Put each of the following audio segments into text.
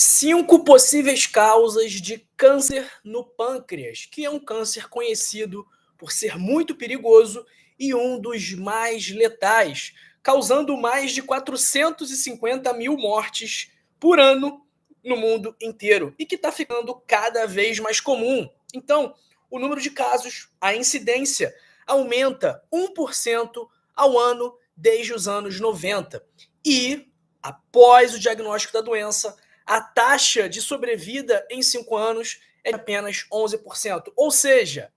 5 possíveis causas de câncer no pâncreas, que é um câncer conhecido por ser muito perigoso e um dos mais letais, causando mais de 450 mil mortes por ano no mundo inteiro e que está ficando cada vez mais comum. Então, o número de casos, a incidência, aumenta 1% ao ano desde os anos 90. E, após o diagnóstico da doença, a taxa de sobrevida em 5 anos é de apenas 11%. Ou seja,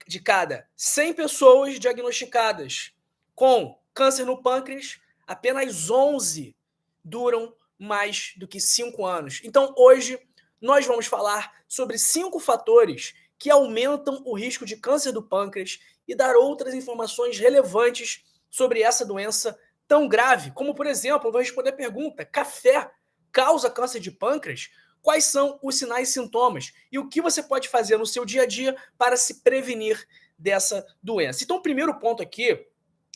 de cada 100 pessoas diagnosticadas com câncer no pâncreas, apenas 11 duram mais do que 5 anos. Então, hoje, nós vamos falar sobre 5 fatores que aumentam o risco de câncer do pâncreas e dar outras informações relevantes sobre essa doença tão grave, como, por exemplo, eu vou responder a pergunta: café causa câncer de pâncreas? Quais são os sinais e sintomas e o que você pode fazer no seu dia a dia para se prevenir dessa doença. Então, o primeiro ponto aqui,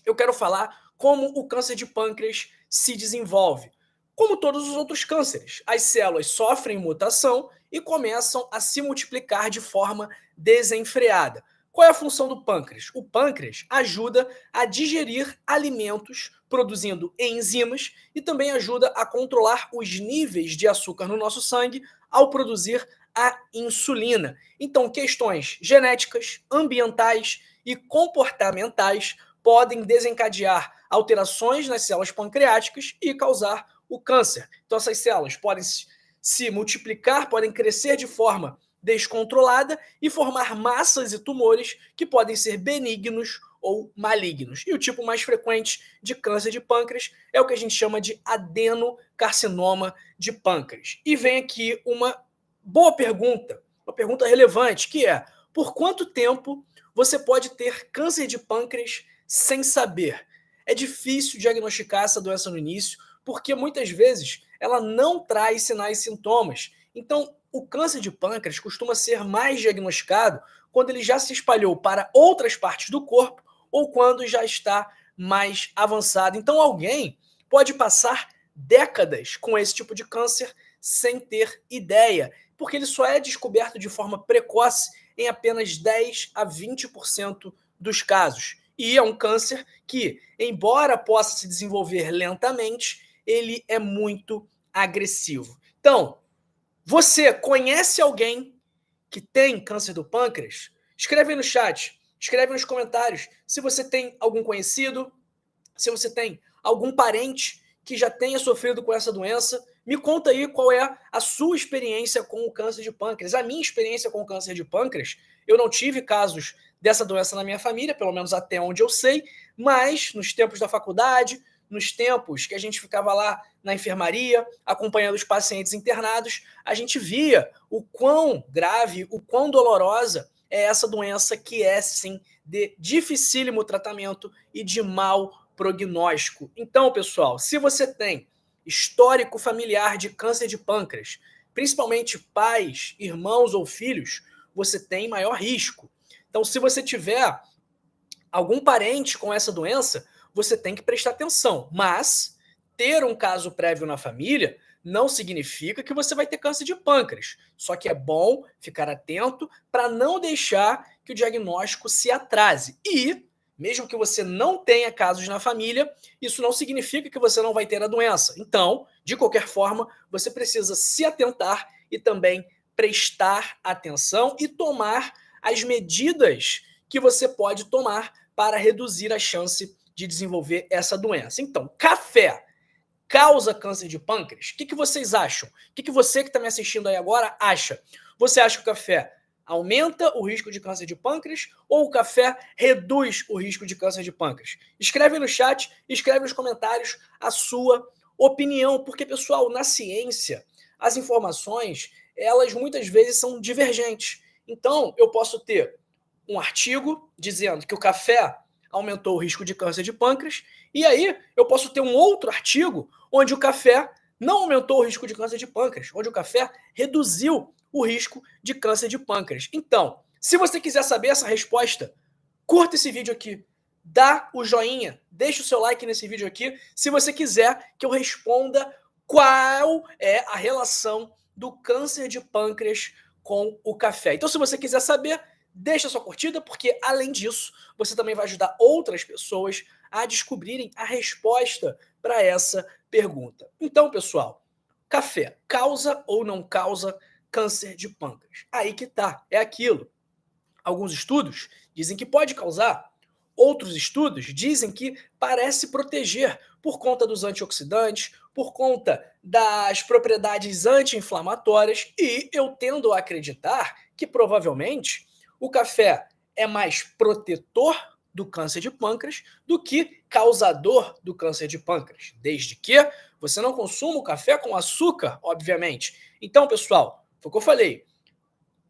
eu quero falar como o câncer de pâncreas se desenvolve. Como todos os outros cânceres, as células sofrem mutação e começam a se multiplicar de forma desenfreada. Qual é a função do pâncreas? O pâncreas ajuda a digerir alimentos, produzindo enzimas, e também ajuda a controlar os níveis de açúcar no nosso sangue ao produzir a insulina. Então, questões genéticas, ambientais e comportamentais podem desencadear alterações nas células pancreáticas e causar o câncer. Então, essas células podem se multiplicar, podem crescer de forma descontrolada e formar massas e tumores que podem ser benignos ou malignos. E o tipo mais frequente de câncer de pâncreas é o que a gente chama de adenocarcinoma de pâncreas. E vem aqui uma boa pergunta, uma pergunta relevante, que é: por quanto tempo você pode ter câncer de pâncreas sem saber? É difícil diagnosticar essa doença no início, porque muitas vezes ela não traz sinais e sintomas. Então, o câncer de pâncreas costuma ser mais diagnosticado quando ele já se espalhou para outras partes do corpo ou quando já está mais avançado. Então, alguém pode passar décadas com esse tipo de câncer sem ter ideia, porque ele só é descoberto de forma precoce em apenas 10 a 20% dos casos. E é um câncer que, embora possa se desenvolver lentamente, ele é muito agressivo. Então, você conhece alguém que tem câncer do pâncreas? Escreve aí no chat, escreve nos comentários se você tem algum conhecido, se você tem algum parente que já tenha sofrido com essa doença. Me conta aí qual é a sua experiência com o câncer de pâncreas. A minha experiência com o câncer de pâncreas, eu não tive casos dessa doença na minha família, pelo menos até onde eu sei, mas nos tempos da faculdade, nos tempos que a gente ficava lá na enfermaria, acompanhando os pacientes internados, a gente via o quão grave, o quão dolorosa é essa doença, que é, sim, de dificílimo tratamento e de mau prognóstico. Então, pessoal, se você tem histórico familiar de câncer de pâncreas, principalmente pais, irmãos ou filhos, você tem maior risco. Então, se você tiver algum parente com essa doença, você tem que prestar atenção. Mas ter um caso prévio na família não significa que você vai ter câncer de pâncreas. Só que é bom ficar atento para não deixar que o diagnóstico se atrase. E, mesmo que você não tenha casos na família, isso não significa que você não vai ter a doença. Então, de qualquer forma, você precisa se atentar e também prestar atenção e tomar as medidas que você pode tomar para reduzir a chance de desenvolver essa doença. Então, café causa câncer de pâncreas? O que vocês acham? O que você que está me assistindo aí agora acha? Você acha que o café aumenta o risco de câncer de pâncreas ou o café reduz o risco de câncer de pâncreas? Escreve no chat, escreve nos comentários a sua opinião, porque, pessoal, na ciência, as informações, elas muitas vezes são divergentes. Então, eu posso ter um artigo dizendo que o café aumentou o risco de câncer de pâncreas, e aí eu posso ter um outro artigo onde o café não aumentou o risco de câncer de pâncreas, onde o café reduziu o risco de câncer de pâncreas. Então, se você quiser saber essa resposta, curta esse vídeo aqui, dá o joinha, deixa o seu like nesse vídeo aqui, se você quiser que eu responda qual é a relação do câncer de pâncreas com o café. Então, se você quiser saber, deixa sua curtida, porque além disso, você também vai ajudar outras pessoas a descobrirem a resposta para essa pergunta. Então, pessoal, café causa ou não causa câncer de pâncreas? Aí que tá, é aquilo. Alguns estudos dizem que pode causar, outros estudos dizem que parece proteger por conta dos antioxidantes, por conta das propriedades anti-inflamatórias, e eu tendo a acreditar que provavelmente o café é mais protetor do câncer de pâncreas do que causador do câncer de pâncreas, desde que você não consuma o café com açúcar, obviamente. Então, pessoal, foi o que eu falei,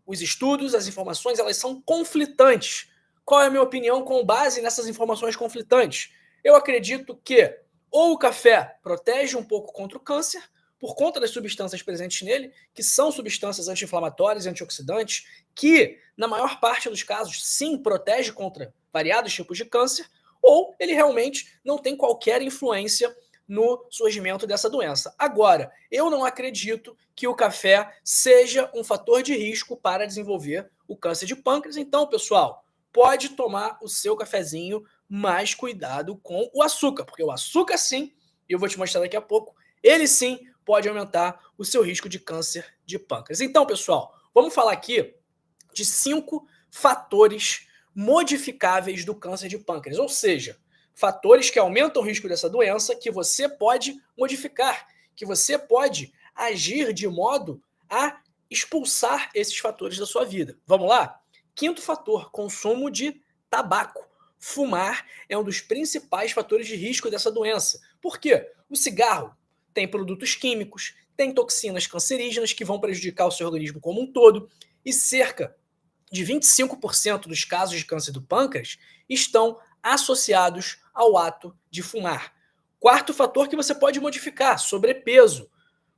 os estudos, as informações, elas são conflitantes. Qual é a minha opinião com base nessas informações conflitantes? Eu acredito que ou o café protege um pouco contra o câncer, por conta das substâncias presentes nele, que são substâncias anti-inflamatórias e antioxidantes, que, na maior parte dos casos, sim, protege contra variados tipos de câncer, ou ele realmente não tem qualquer influência no surgimento dessa doença. Agora, eu não acredito que o café seja um fator de risco para desenvolver o câncer de pâncreas. Então, pessoal, pode tomar o seu cafezinho, mas cuidado com o açúcar, porque o açúcar sim, e eu vou te mostrar daqui a pouco, ele sim pode aumentar o seu risco de câncer de pâncreas. Então, pessoal, vamos falar aqui de 5 fatores modificáveis do câncer de pâncreas, ou seja, fatores que aumentam o risco dessa doença que você pode modificar, que você pode agir de modo a expulsar esses fatores da sua vida. Vamos lá? Quinto fator, consumo de tabaco. Fumar é um dos principais fatores de risco dessa doença. Por quê? O cigarro tem produtos químicos, tem toxinas cancerígenas que vão prejudicar o seu organismo como um todo, e cerca de 25% dos casos de câncer do pâncreas estão associados ao ato de fumar. Quarto fator que você pode modificar, sobrepeso.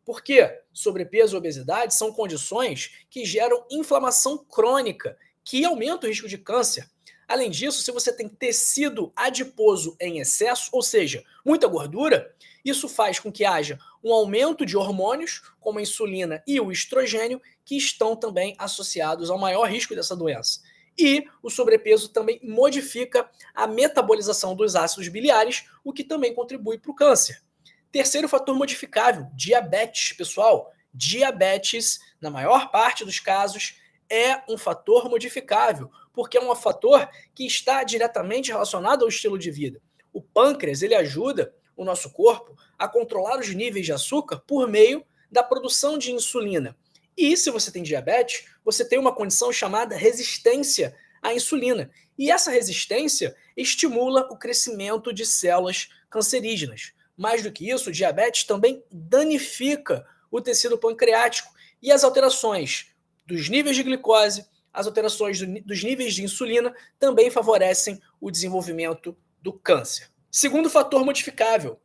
Por quê? Sobrepeso e obesidade são condições que geram inflamação crônica, que aumenta o risco de câncer. Além disso, se você tem tecido adiposo em excesso, ou seja, muita gordura, isso faz com que haja um aumento de hormônios, como a insulina e o estrogênio, que estão também associados ao maior risco dessa doença. E o sobrepeso também modifica a metabolização dos ácidos biliares, o que também contribui para o câncer. Terceiro fator modificável, diabetes, pessoal. Diabetes, na maior parte dos casos, é um fator modificável, porque é um fator que está diretamente relacionado ao estilo de vida. O pâncreas, ele ajuda o nosso corpo a controlar os níveis de açúcar por meio da produção de insulina. E se você tem diabetes, você tem uma condição chamada resistência à insulina. E essa resistência estimula o crescimento de células cancerígenas. Mais do que isso, o diabetes também danifica o tecido pancreático e as alterações dos níveis de glicose, as alterações dos níveis de insulina também favorecem o desenvolvimento do câncer. Segundo fator modificável,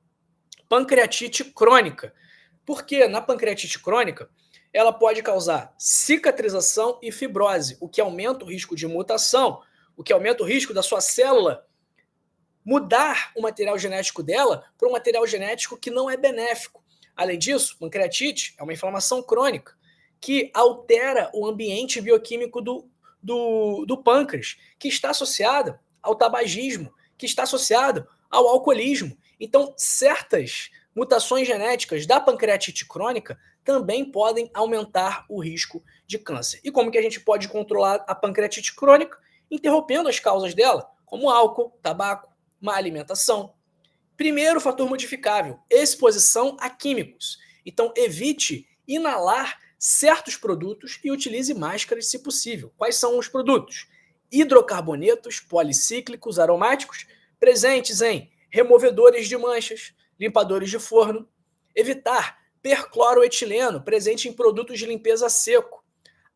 pancreatite crônica. Porque na pancreatite crônica, ela pode causar cicatrização e fibrose, o que aumenta o risco de mutação, o que aumenta o risco da sua célula mudar o material genético dela para um material genético que não é benéfico. Além disso, pancreatite é uma inflamação crônica que altera o ambiente bioquímico do pâncreas, que está associada ao tabagismo, que está associado ao alcoolismo. Então, certas mutações genéticas da pancreatite crônica também podem aumentar o risco de câncer. E como que a gente pode controlar a pancreatite crônica? Interrompendo as causas dela, como álcool, tabaco, má alimentação. Primeiro fator modificável, exposição a químicos. Então, evite inalar certos produtos e utilize máscaras se possível. Quais são os produtos? Hidrocarbonetos policíclicos aromáticos presentes em removedores de manchas, limpadores de forno. Evitar percloroetileno presente em produtos de limpeza a seco.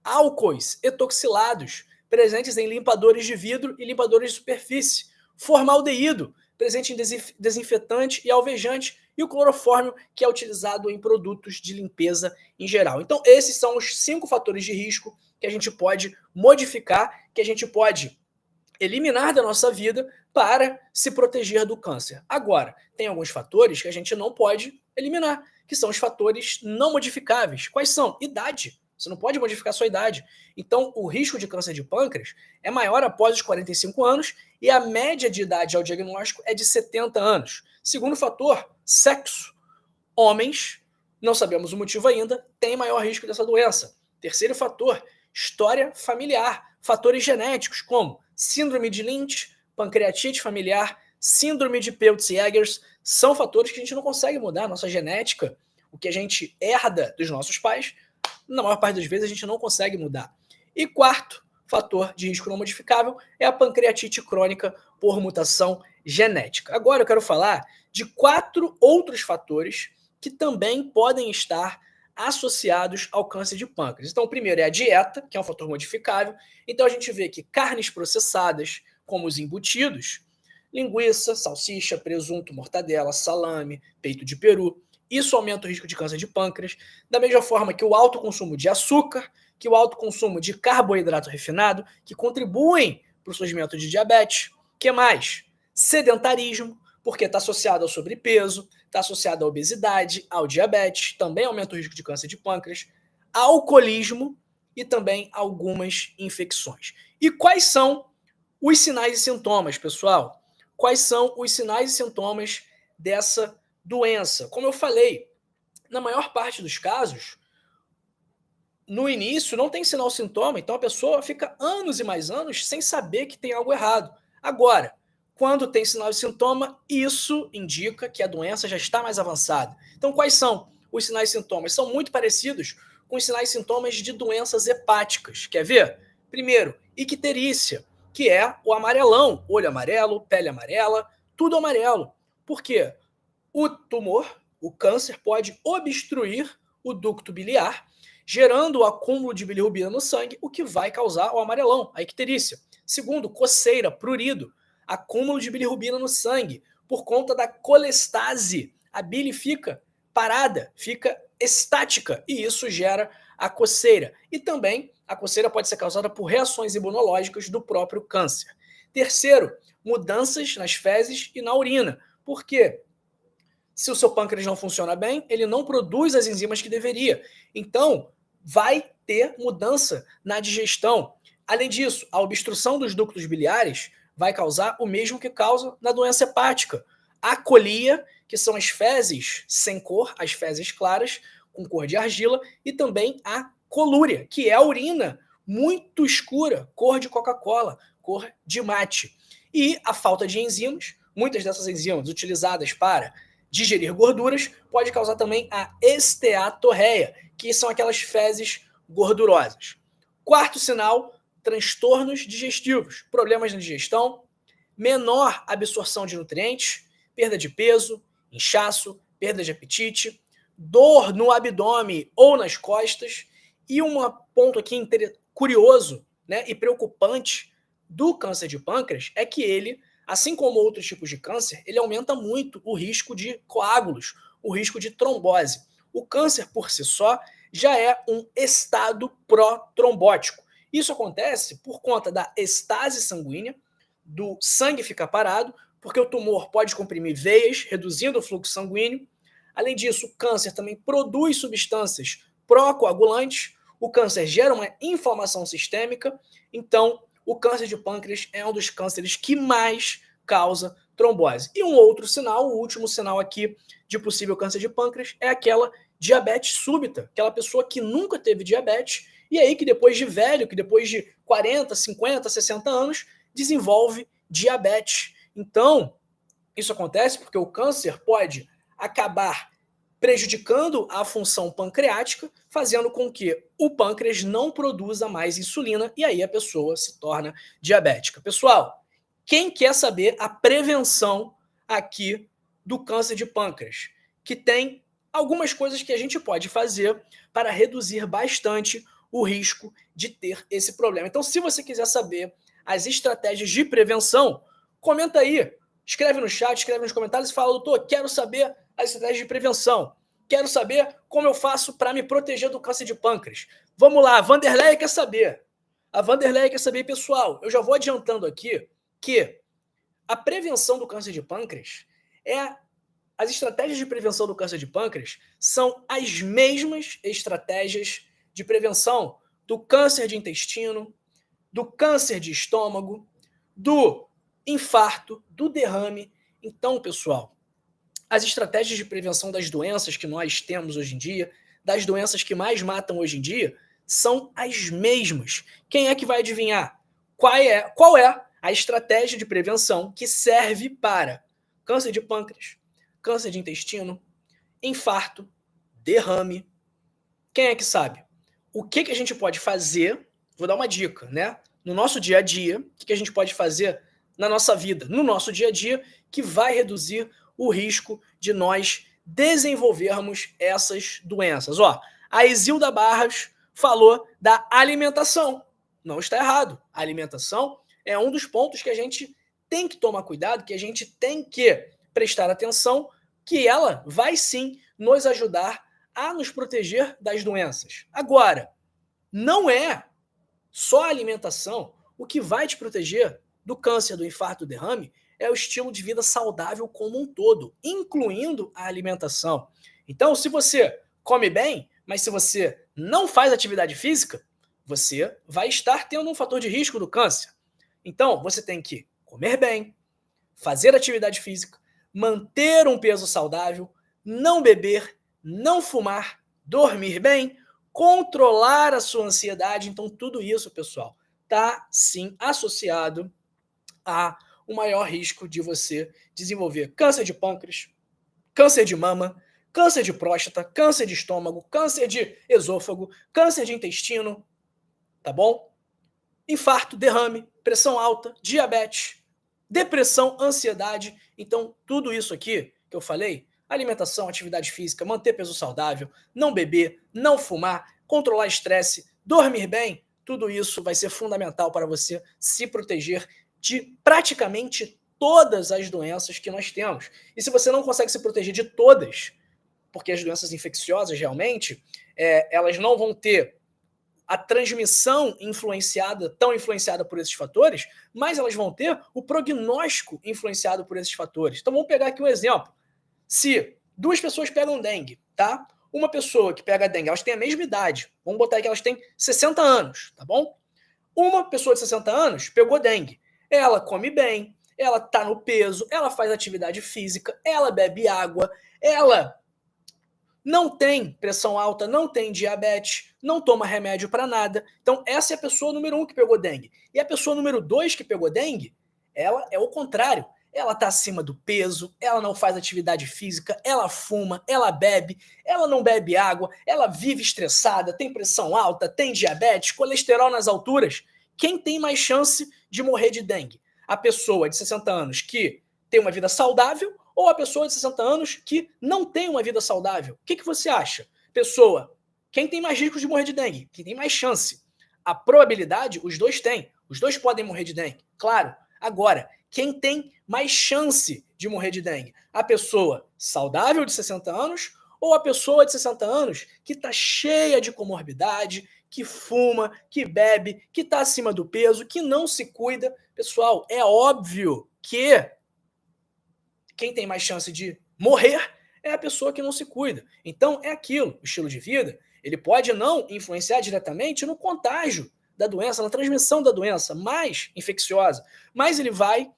Álcoois etoxilados presentes em limpadores de vidro e limpadores de superfície. Formaldeído, presente em desinfetante e alvejante, e o clorofórmio, que é utilizado em produtos de limpeza em geral. Então, esses são os 5 fatores de risco que a gente pode modificar, que a gente pode eliminar da nossa vida para se proteger do câncer. Agora, tem alguns fatores que a gente não pode eliminar, que são os fatores não modificáveis. Quais são? Idade. Você não pode modificar a sua idade. Então, o risco de câncer de pâncreas é maior após os 45 anos e a média de idade ao diagnóstico é de 70 anos. Segundo fator, sexo. Homens, não sabemos o motivo ainda, têm maior risco dessa doença. Terceiro fator, história familiar. Fatores genéticos como síndrome de Lynch, pancreatite familiar, síndrome de Peutz-Jeghers, são fatores que a gente não consegue mudar. Nossa genética, o que a gente herda dos nossos pais, na maior parte das vezes a gente não consegue mudar. E quarto fator de risco não modificável é a pancreatite crônica por mutação genética. Agora eu quero falar de 4 outros fatores que também podem estar associados ao câncer de pâncreas. Então, o primeiro é a dieta, que é um fator modificável. Então, a gente vê que carnes processadas, como os embutidos, linguiça, salsicha, presunto, mortadela, salame, peito de peru, isso aumenta o risco de câncer de pâncreas. Da mesma forma que o alto consumo de açúcar, que o alto consumo de carboidrato refinado, que contribuem para o surgimento de diabetes. O que mais? Sedentarismo, porque está associado ao sobrepeso, está associado à obesidade, ao diabetes, também aumenta o risco de câncer de pâncreas, alcoolismo e também algumas infecções. E quais são os sinais e sintomas, pessoal? Quais são os sinais e sintomas dessa doença? Como eu falei, na maior parte dos casos, no início não tem sinal sintoma, então a pessoa fica anos e mais anos sem saber que tem algo errado. Agora, quando tem sinal e sintoma, isso indica que a doença já está mais avançada. Então, quais são os sinais e sintomas? São muito parecidos com os sinais e sintomas de doenças hepáticas. Quer ver? Primeiro, icterícia, que é o amarelão, olho amarelo, pele amarela, tudo amarelo. Por quê? O tumor, o câncer, pode obstruir o ducto biliar, gerando o acúmulo de bilirrubina no sangue, o que vai causar o amarelão, a icterícia. Segundo, coceira, prurido, acúmulo de bilirrubina no sangue, por conta da colestase. A bile fica parada, fica estática, e isso gera a coceira. E também a coceira pode ser causada por reações imunológicas do próprio câncer. Terceiro, mudanças nas fezes e na urina. Por quê? Se o seu pâncreas não funciona bem, ele não produz as enzimas que deveria. Então, vai ter mudança na digestão. Além disso, a obstrução dos ductos biliares vai causar o mesmo que causa na doença hepática. A colia, que são as fezes sem cor, as fezes claras, com cor de argila, e também a colúria, que é a urina muito escura, cor de Coca-Cola, cor de mate. E a falta de enzimas, muitas dessas enzimas utilizadas para digerir gorduras, pode causar também a esteatorreia, que são aquelas fezes gordurosas. Quarto sinal, transtornos digestivos, problemas na digestão, menor absorção de nutrientes, perda de peso, inchaço, perda de apetite, dor no abdômen ou nas costas. E um ponto aqui curioso, né, e preocupante do câncer de pâncreas é que ele, assim como outros tipos de câncer, ele aumenta muito o risco de coágulos, o risco de trombose. O câncer, por si só, já é um estado pró-trombótico. Isso acontece por conta da estase sanguínea, do sangue ficar parado, porque o tumor pode comprimir veias, reduzindo o fluxo sanguíneo. Além disso, o câncer também produz substâncias pró-coagulantes, o câncer gera uma inflamação sistêmica, então o câncer de pâncreas é um dos cânceres que mais causa trombose. E um outro sinal, o último sinal aqui de possível câncer de pâncreas, é aquela diabetes súbita, aquela pessoa que nunca teve diabetes, e aí que depois de velho, que depois de 40, 50, 60 anos, desenvolve diabetes. Então, isso acontece porque o câncer pode acabar prejudicando a função pancreática, fazendo com que o pâncreas não produza mais insulina e aí a pessoa se torna diabética. Pessoal, quem quer saber a prevenção aqui do câncer de pâncreas? Que tem algumas coisas que a gente pode fazer para reduzir bastante o risco de ter esse problema. Então, se você quiser saber as estratégias de prevenção, comenta aí, escreve no chat, escreve nos comentários e fala, doutor, quero saber as estratégias de prevenção. Quero saber como eu faço para me proteger do câncer de pâncreas. Vamos lá, a Vanderleia quer saber. A Vanderleia quer saber, pessoal, eu já vou adiantando aqui que a prevenção do câncer de pâncreas é as estratégias de prevenção do câncer de pâncreas são as mesmas estratégias de prevenção do câncer de intestino, do câncer de estômago, do infarto, do derrame. Então, pessoal, as estratégias de prevenção das doenças que nós temos hoje em dia, das doenças que mais matam hoje em dia, são as mesmas. Quem é que vai adivinhar? Qual é a estratégia de prevenção que serve para câncer de pâncreas, câncer de intestino, infarto, derrame? Quem é que sabe? O que a gente pode fazer? Vou dar uma dica, né? No nosso dia a dia, o que a gente pode fazer na nossa vida, no nosso dia a dia, que vai reduzir o risco de nós desenvolvermos essas doenças. Ó, a Isilda Barros falou da alimentação. Não está errado. A alimentação é um dos pontos que a gente tem que tomar cuidado, que a gente tem que prestar atenção, que ela vai sim nos ajudar a nos proteger das doenças. Agora, não é só a alimentação o que vai te proteger do câncer, do infarto, do derrame, é o estilo de vida saudável como um todo, incluindo a alimentação. Então, se você come bem, mas se você não faz atividade física, você vai estar tendo um fator de risco do câncer. Então, você tem que comer bem, fazer atividade física, manter um peso saudável, não beber, não fumar, dormir bem, controlar a sua ansiedade. Então, tudo isso, pessoal, está sim associado a o maior risco de você desenvolver câncer de pâncreas, câncer de mama, câncer de próstata, câncer de estômago, câncer de esôfago, câncer de intestino, tá bom? Infarto, derrame, pressão alta, diabetes, depressão, ansiedade. Então, tudo isso aqui que eu falei, alimentação, atividade física, manter peso saudável, não beber, não fumar, controlar estresse, dormir bem, tudo isso vai ser fundamental para você se proteger de praticamente todas as doenças que nós temos. E se você não consegue se proteger de todas, porque as doenças infecciosas realmente, elas não vão ter a transmissão tão influenciada por esses fatores, mas elas vão ter o prognóstico influenciado por esses fatores. Então vamos pegar aqui um exemplo. Se duas pessoas pegam dengue, tá? Uma pessoa que pega dengue, elas têm a mesma idade. Vamos botar aí que elas têm 60 anos, tá bom? Uma pessoa de 60 anos pegou dengue. Ela come bem, ela tá no peso, ela faz atividade física, ela bebe água, ela não tem pressão alta, não tem diabetes, não toma remédio para nada. Então, essa é a pessoa número 1 que pegou dengue. E a pessoa número 2 que pegou dengue, ela é o contrário. Ela está acima do peso, ela não faz atividade física, ela fuma, ela bebe, ela não bebe água, ela vive estressada, tem pressão alta, tem diabetes, colesterol nas alturas. Quem tem mais chance de morrer de dengue? A pessoa de 60 anos que tem uma vida saudável ou a pessoa de 60 anos que não tem uma vida saudável? O que você acha? Pessoa, quem tem mais risco de morrer de dengue? Quem tem mais chance? A probabilidade, os dois têm. Os dois podem morrer de dengue, claro. Agora, quem tem mais chance de morrer de dengue? A pessoa saudável de 60 anos ou a pessoa de 60 anos que está cheia de comorbidade, que fuma, que bebe, que está acima do peso, que não se cuida? Pessoal, é óbvio que quem tem mais chance de morrer é a pessoa que não se cuida. Então, é aquilo, o estilo de vida, ele pode não influenciar diretamente no contágio da doença, na transmissão da doença mais infecciosa, mas ele vai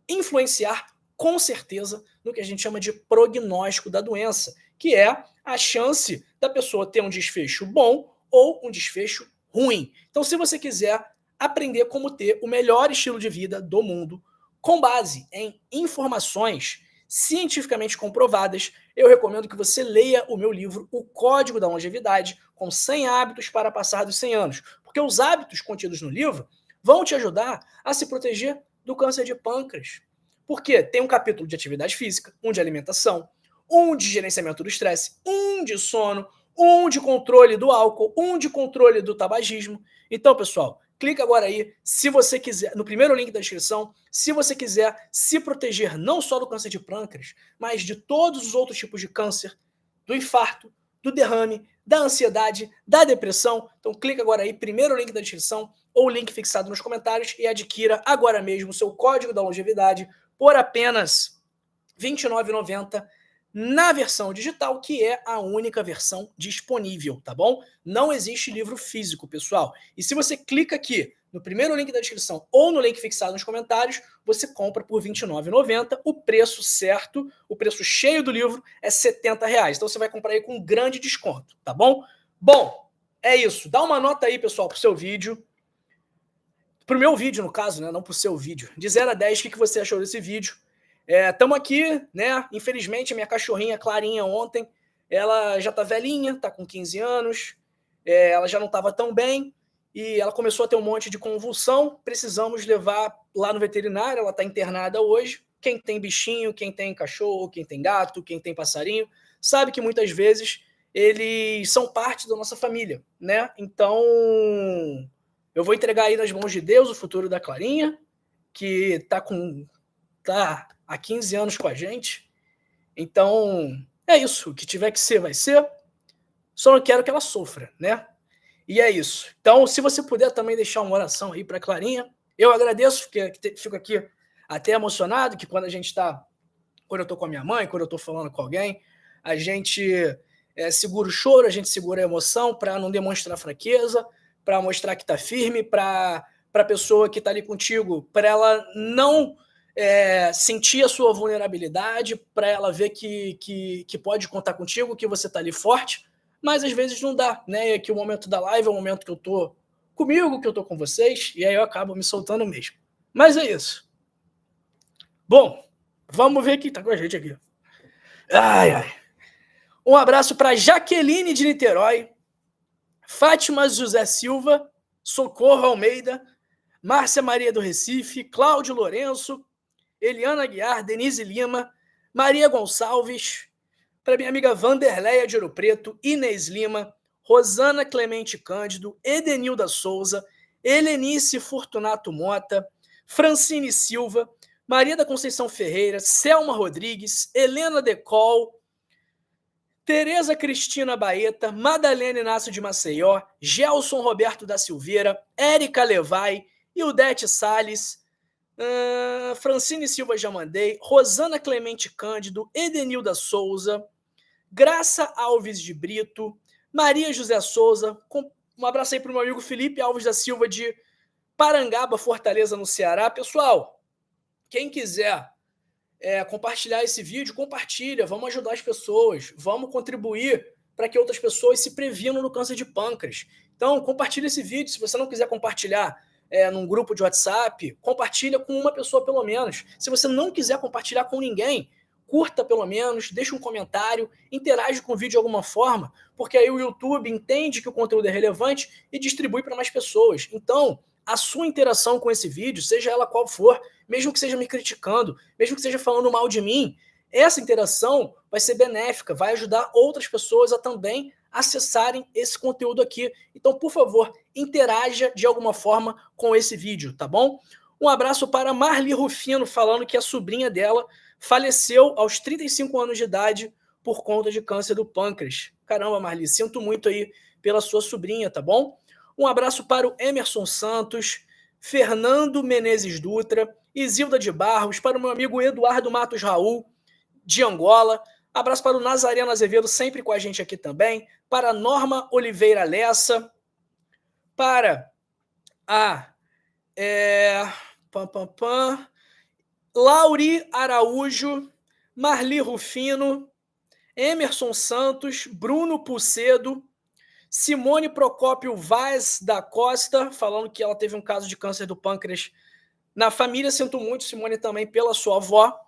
influenciar com certeza no que a gente chama de prognóstico da doença, que é a chance da pessoa ter um desfecho bom ou um desfecho ruim. Então, se você quiser aprender como ter o melhor estilo de vida do mundo, com base em informações cientificamente comprovadas, eu recomendo que você leia o meu livro O Código da Longevidade, com 100 hábitos para passar dos 100 anos. Porque os hábitos contidos no livro vão te ajudar a se proteger do câncer de pâncreas. Porque tem um capítulo de atividade física, um de alimentação, um de gerenciamento do estresse, um de sono, um de controle do álcool, um de controle do tabagismo. Então, pessoal, clica agora aí, se você quiser, no primeiro link da descrição, se você quiser se proteger não só do câncer de pâncreas, mas de todos os outros tipos de câncer, do infarto, do derrame, da ansiedade, da depressão. Então clica agora aí, primeiro link da descrição ou link fixado nos comentários e adquira agora mesmo o seu código da longevidade por apenas R$ 29,90 na versão digital, que é a única versão disponível, tá bom? Não existe livro físico, pessoal. E se você clica aqui no primeiro link da descrição ou no link fixado nos comentários, você compra por R$ 29,90. O preço certo, o preço cheio do livro é R$ 70. Então você vai comprar aí com um grande desconto, tá bom? Bom, é isso. Dá uma nota aí, pessoal, pro seu vídeo. Pro meu vídeo, no caso, né? Não pro seu vídeo. De 0 a 10, o que você achou desse vídeo? Estamos aqui, né? Infelizmente, a minha cachorrinha Clarinha ontem, ela já tá velhinha, tá com 15 anos, ela já não estava tão bem e ela começou a ter um monte de convulsão. Precisamos levar lá no veterinário, ela está internada hoje. Quem tem bichinho, quem tem cachorro, quem tem gato, quem tem passarinho, sabe que muitas vezes eles são parte da nossa família, né? Então, eu vou entregar aí nas mãos de Deus o futuro da Clarinha, que tá há 15 anos com a gente. Então, é isso. O que tiver que ser, vai ser. Só não quero que ela sofra, né? E é isso. Então, se você puder também deixar uma oração aí para Clarinha, eu agradeço, porque fico aqui até emocionado, que quando eu tô com a minha mãe, quando eu tô falando com alguém, a gente segura o choro, a gente segura a emoção para não demonstrar fraqueza, para mostrar que tá firme, para a pessoa que tá ali contigo, para ela não sentir a sua vulnerabilidade, para ela ver que pode contar contigo, que você tá ali forte, mas às vezes não dá, né? E aqui o momento da live é o momento que eu tô comigo, que eu tô com vocês, e aí eu acabo me soltando mesmo. Mas é isso. Bom, vamos ver quem tá com a gente aqui. Ai, ai. Um abraço para Jaqueline de Niterói, Fátima José Silva, Socorro Almeida, Márcia Maria do Recife, Cláudio Lourenço, Eliana Aguiar, Denise Lima, Maria Gonçalves, para minha amiga Vanderleia de Ouro Preto, Inês Lima, Rosana Clemente Cândido, Edenilda Souza, Helenice Fortunato Mota, Francine Silva, Maria da Conceição Ferreira, Selma Rodrigues, Helena Decol, Tereza Cristina Baeta, Madalena Inácio de Maceió, Gelson Roberto da Silveira, Érica Levai, Ildete Salles, Francine Silva já mandei, Rosana Clemente Cândido, Edenilda Souza, Graça Alves de Brito, Maria José Souza, um abraço aí para o meu amigo Felipe Alves da Silva de Parangaba, Fortaleza, no Ceará. Pessoal, quem quiser compartilhar esse vídeo, compartilha, vamos ajudar as pessoas, vamos contribuir para que outras pessoas se previnam no câncer de pâncreas. Então, compartilha esse vídeo. Se você não quiser compartilhar num grupo de WhatsApp, compartilha com uma pessoa pelo menos. Se você não quiser compartilhar com ninguém, curta pelo menos, deixa um comentário, interage com o vídeo de alguma forma, porque aí o YouTube entende que o conteúdo é relevante e distribui para mais pessoas. Então, a sua interação com esse vídeo, seja ela qual for, mesmo que seja me criticando, mesmo que seja falando mal de mim, essa interação vai ser benéfica, vai ajudar outras pessoas a também acessarem esse conteúdo aqui. Então, por favor, interaja de alguma forma com esse vídeo, tá bom? Um abraço para Marli Rufino, falando que a sobrinha dela faleceu aos 35 anos de idade por conta de câncer do pâncreas. Caramba, Marli, sinto muito aí pela sua sobrinha, tá bom? Um abraço para o Emerson Santos, Fernando Menezes Dutra, Isilda de Barros, para o meu amigo Eduardo Matos Raul, de Angola. Abraço para o Nazareno Azevedo, sempre com a gente aqui também. Para Norma Oliveira Lessa. Para a Lauri Araújo, Marli Rufino, Emerson Santos, Bruno Pucedo, Simone Procópio Vaz da Costa, falando que ela teve um caso de câncer do pâncreas na família. Sinto muito, Simone, também pela sua avó.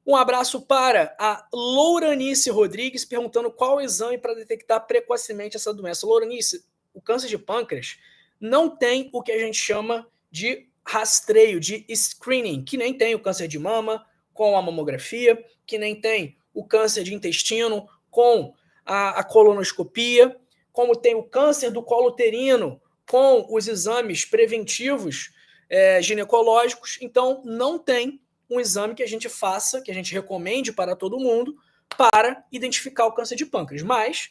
Um abraço para a Louranice Rodrigues, perguntando qual o exame para detectar precocemente essa doença. Louranice, o câncer de pâncreas não tem o que a gente chama de rastreio, de screening, que nem tem o câncer de mama com a mamografia, que nem tem o câncer de intestino com a colonoscopia, como tem o câncer do colo uterino com os exames preventivos ginecológicos. Então, não tem um exame que a gente faça, que a gente recomende para todo mundo, para identificar o câncer de pâncreas. Mas,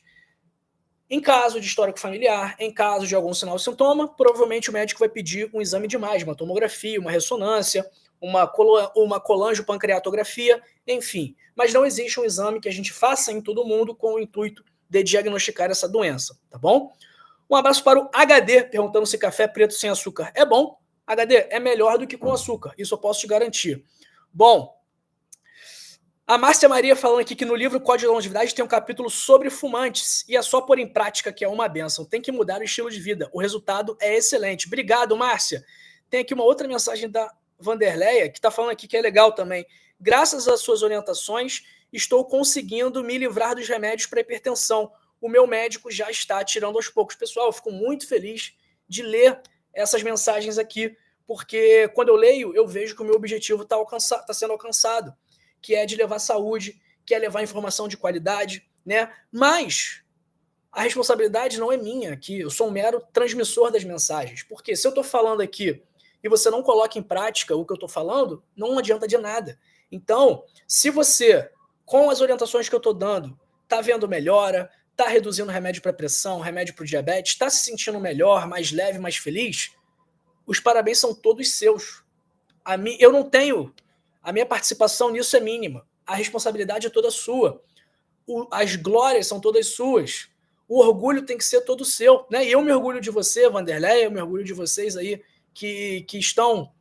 em caso de histórico familiar, em caso de algum sinal ou sintoma, provavelmente o médico vai pedir um exame de imagem, uma tomografia, uma ressonância, uma colangiopancreatografia, enfim. Mas não existe um exame que a gente faça em todo mundo com o intuito de diagnosticar essa doença, tá bom? Um abraço para o HD, perguntando se café preto sem açúcar é bom. HD, é melhor do que com açúcar, isso eu posso te garantir. Bom, a Márcia Maria falando aqui que no livro Código da Longevidade tem um capítulo sobre fumantes e é só pôr em prática que é uma bênção. Tem que mudar o estilo de vida. O resultado é excelente. Obrigado, Márcia. Tem aqui uma outra mensagem da Vanderleia que está falando aqui que é legal também. Graças às suas orientações, estou conseguindo me livrar dos remédios para hipertensão. O meu médico já está tirando aos poucos. Pessoal, eu fico muito feliz de ler essas mensagens aqui, porque quando eu leio, eu vejo que o meu objetivo está sendo alcançado, que é de levar saúde, que é levar informação de qualidade, né? Mas a responsabilidade não é minha aqui, eu sou um mero transmissor das mensagens. Porque se eu estou falando aqui e você não coloca em prática o que eu estou falando, não adianta de nada. Então, se você, com as orientações que eu estou dando, está vendo melhora, está reduzindo remédio para pressão, remédio para diabetes, está se sentindo melhor, mais leve, mais feliz, os parabéns são todos seus. Eu não tenho... A minha participação nisso é mínima. A responsabilidade é toda sua. As glórias são todas suas. O orgulho tem que ser todo seu, né? E eu me orgulho de você, Vanderlei, eu me orgulho de vocês aí que estão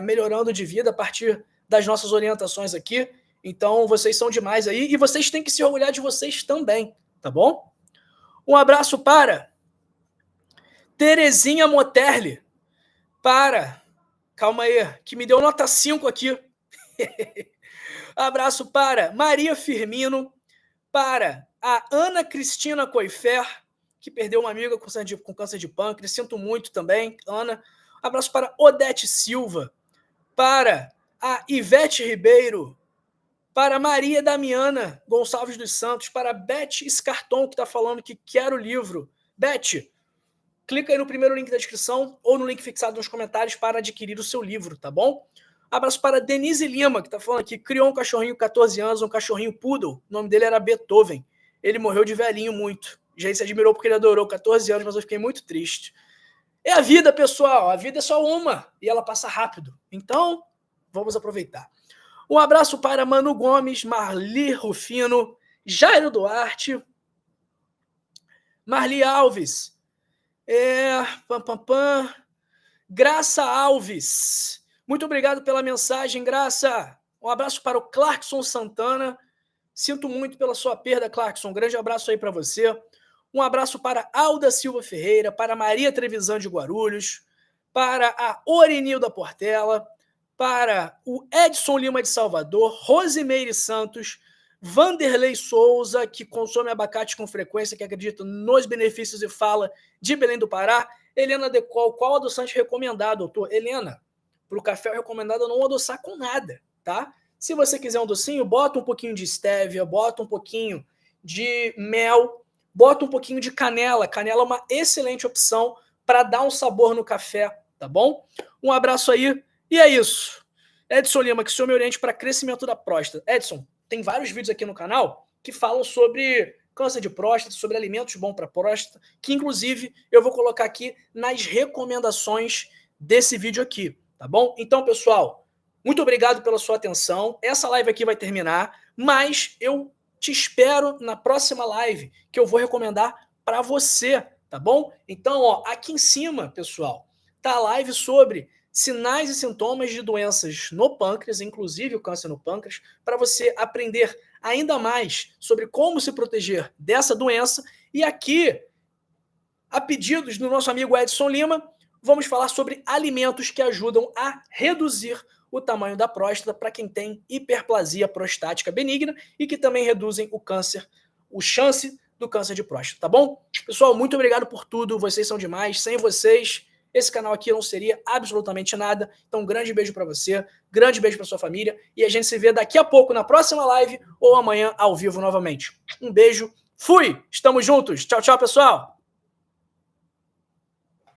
melhorando de vida a partir das nossas orientações aqui. Então, vocês são demais aí e vocês têm que se orgulhar de vocês também, tá bom? Um abraço para Terezinha Moterli. Calma aí, que me deu nota 5 aqui. Abraço para Maria Firmino, para a Ana Cristina Coifer, que perdeu uma amiga com câncer de pâncreas, sinto muito também, Ana. Abraço para Odete Silva, para a Ivete Ribeiro, para Maria Damiana Gonçalves dos Santos, para Beth Escarton, que está falando que quer o livro. Beth, clica aí no primeiro link da descrição ou no link fixado nos comentários para adquirir o seu livro, tá bom? Abraço para Denise Lima, que está falando aqui, criou um cachorrinho 14 anos, um cachorrinho poodle, o nome dele era Beethoven. Ele morreu de velhinho muito. Já se admirou porque ele adorou 14 anos, mas eu fiquei muito triste. É a vida, pessoal, a vida é só uma e ela passa rápido. Então, vamos aproveitar. Um abraço para Manu Gomes, Marli Rufino, Jairo Duarte, Marli Alves, Graça Alves. Muito obrigado pela mensagem, Graça. Um abraço para o Clarkson Santana. Sinto muito pela sua perda, Clarkson. Um grande abraço aí para você. Um abraço para Alda Silva Ferreira, para Maria Trevisan de Guarulhos, para a Orenilda Portela, para o Edson Lima de Salvador, Rosimeire Santos, Vanderlei Souza, que consome abacate com frequência, que acredita nos benefícios e fala de Belém do Pará. Helena Decol, qual adoçante recomendado, doutor? Helena, para o café é recomendado não adoçar com nada, tá? Se você quiser um docinho, bota um pouquinho de stevia, bota um pouquinho de mel, bota um pouquinho de canela. Canela é uma excelente opção para dar um sabor no café, tá bom? Um abraço aí. E é isso. Edson Lima, que o senhor me oriente para crescimento da próstata. Edson, tem vários vídeos aqui no canal que falam sobre câncer de próstata, sobre alimentos bons para próstata, que inclusive eu vou colocar aqui nas recomendações desse vídeo aqui, tá bom? Então, pessoal, muito obrigado pela sua atenção. Essa live aqui vai terminar, mas eu te espero na próxima live que eu vou recomendar para você, tá bom? Então, ó, aqui em cima, pessoal, tá a live sobre sinais e sintomas de doenças no pâncreas, inclusive o câncer no pâncreas, para você aprender ainda mais sobre como se proteger dessa doença. E aqui, a pedidos do nosso amigo Edson Lima, vamos falar sobre alimentos que ajudam a reduzir o tamanho da próstata para quem tem hiperplasia prostática benigna e que também reduzem o câncer, o chance do câncer de próstata, tá bom? Pessoal, muito obrigado por tudo, vocês são demais, sem vocês esse canal aqui não seria absolutamente nada. Então, um grande beijo para você, grande beijo para sua família e a gente se vê daqui a pouco na próxima live ou amanhã ao vivo novamente. Um beijo, fui! Estamos juntos! Tchau, tchau, pessoal!